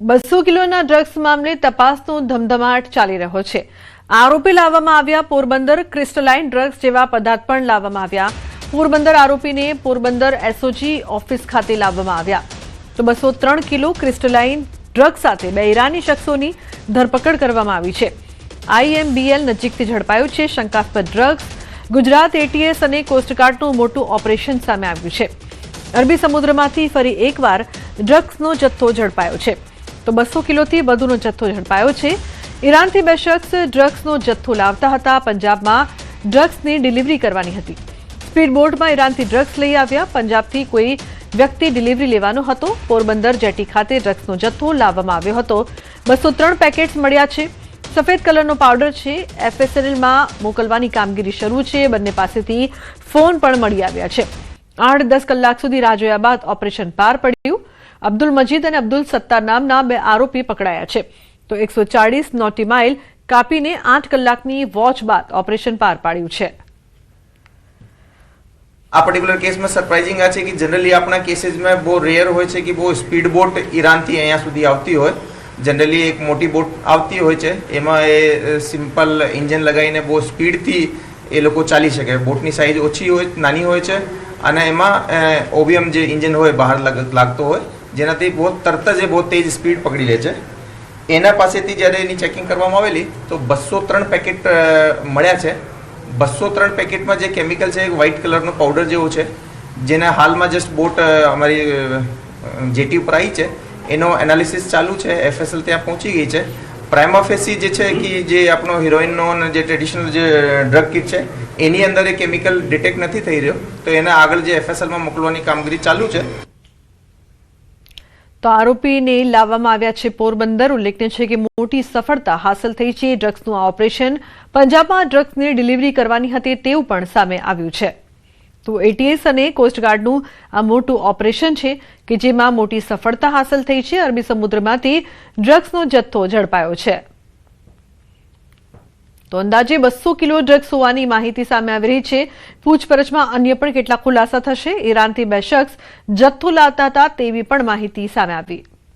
200 કિલોના ડ્રગ્સ મામલે તપાસનો ધમધમાટ ચાલી રહ્યો છે। આરોપી લાવવામાં આવ્યા પોરબંદર ક્રિસ્ટલાઇન ડ્રગ્સ જેવા પદાર્થ પણ લાવવામાં આવ્યા। પોરબંદર આરોપીને પોરબંદર એસઓજી ઓફિસ ખાતે લાવવામાં આવ્યા તો 203 કિલો ક્રિસ્ટલાઇન ડ્રગ્સ સાથે બે ઈરાની શખ્સોની ધરપકડ કરવામાં આવી છે। આઈએમબીએલ નજીકથી ઝડપાયું છે શંકાસ્પદ ડ્રગ્સ। ગુજરાત એટીએસ અને કોસ્ટગાર્ડનું મોટું ઓપરેશન સામે આવ્યું છે। અરબી સમુદ્રમાંથી ફરી એકવાર ડ્રગ્સનો જથ્થો ઝડપાયો છે તો 200 કિલોથી વધુનો જથ્થો ઝડપાયો છે। ઈરાનથી બે શખ્સ ડ્રગ્સનો જથ્થો લાવતા હતા। પંજાબમાં ડ્રગ્સની ડિલિવરી કરવાની હતી। સ્પીડ બોટમાં ઈરાનથી ડ્રગ્સ લઈ આવ્યા। પંજાબથી કોઈ વ્યક્તિ ડિલિવરી લેવાનો હતો। પોરબંદર જેટી ખાતે ડ્રગ્સનો જથ્થો લાવવામાં આવ્યો હતો। 203 પેકેટ્સ મળ્યા છે। સફેદ કલરનો પાવડર છે। એફએસએલમાં મોકલવાની કામગીરી શરૂ છે। બંને પાસેથી ફોન પણ મળી આવ્યા છે। 8-10 કલાક સુધી રાહ જોયા બાદ ઓપરેશન પાર પડ્યું। અબ્દુલ મજીદ અને અબ્દુલ સત્તાર નામના બે આરોપી પકડાયા છે તો 140 નોટી માઇલ કાપીને 8 કલાકની વોચ બાદ ઓપરેશન પાર પાડ્યું છે। આ પર્ટિક્યુલર કેસમાં સરપ્રાઇઝિંગ આ છે કે જનરલી આપણા કેસીસમાં બહુ રેર હોય છે કે બહુ સ્પીડ બોટ ઈરાનથી અહીંયા સુધી આવતી હોય। જનરલી એક મોટી બોટ આવતી હોય છે, એમાં એ સિમ્પલ ઇન્જિન લગાવીને બહુ સ્પીડથી એ લોકો ચાલી શકે। બોટની સાઇઝ ઓછી હોય, નાની હોય છે અને એમાં ઓબીએમ જે ઇન્જિન હોય બહાર લાગતો હોય, જેનાથી બહુ તરત જ બહુ તેજ સ્પીડ પકડી લે છે। એના પાસેથી જ્યારે એની ચેકિંગ કરવામાં આવેલી તો 203 પેકેટ મળ્યા છે। 203 પેકેટમાં જે કેમિકલ છે એક વ્હાઇટ કલરનો પાવડર જેવો છે, જેને હાલમાં જસ્ટ બોટ અમારી જેટી ઉપર આવી છે, એનો એનાલિસિસ ચાલુ છે। એફએસએલ ત્યાં પહોંચી ગઈ છે। પ્રાઇમા ફેસી જે છે કે જે આપણો હિરોઈનનો અને જે ટ્રેડિશનલ જે ડ્રગ કિટ છે એની અંદર એ કેમિકલ ડિટેક્ટ નથી થઈ રહ્યો, તો એને આગળ જે એફએસએલમાં મોકલવાની કામગીરી ચાલુ છે। તો આરોપીને લાવવામાં આવ્યા છે પોરબંદર। ઉલ્લેખનીય છે કે મોટી સફળતા હાંસલ થઈ છે ડ્રગ્સનું આ ઓપરેશન। પંજાબમાં ડ્રગ્સની ડિલિવરી કરવાની હતી તેવું પણ સામે આવ્યું છે। તો એટીએસ અને કોસ્ટગાર્ડનું આ મોટું ઓપરેશન છે કે જેમાં મોટી સફળતા હાંસલ થઈ છે। અરબી સમુદ્રમાંથી ડ્રગ્સનો જથ્થો ઝડપાયો છે તો અંદાજે 200 કિલો ડ્રગ્સ હોવાની માહિતી સામે આવી રહી છે। પૂછપરછમાં અન્ય પણ કેટલાક ખુલાસા થશે। ઈરાનથી બે શખ્સ જથ્થો લાવતા હતા તેવી પણ માહિતી સામે આવી।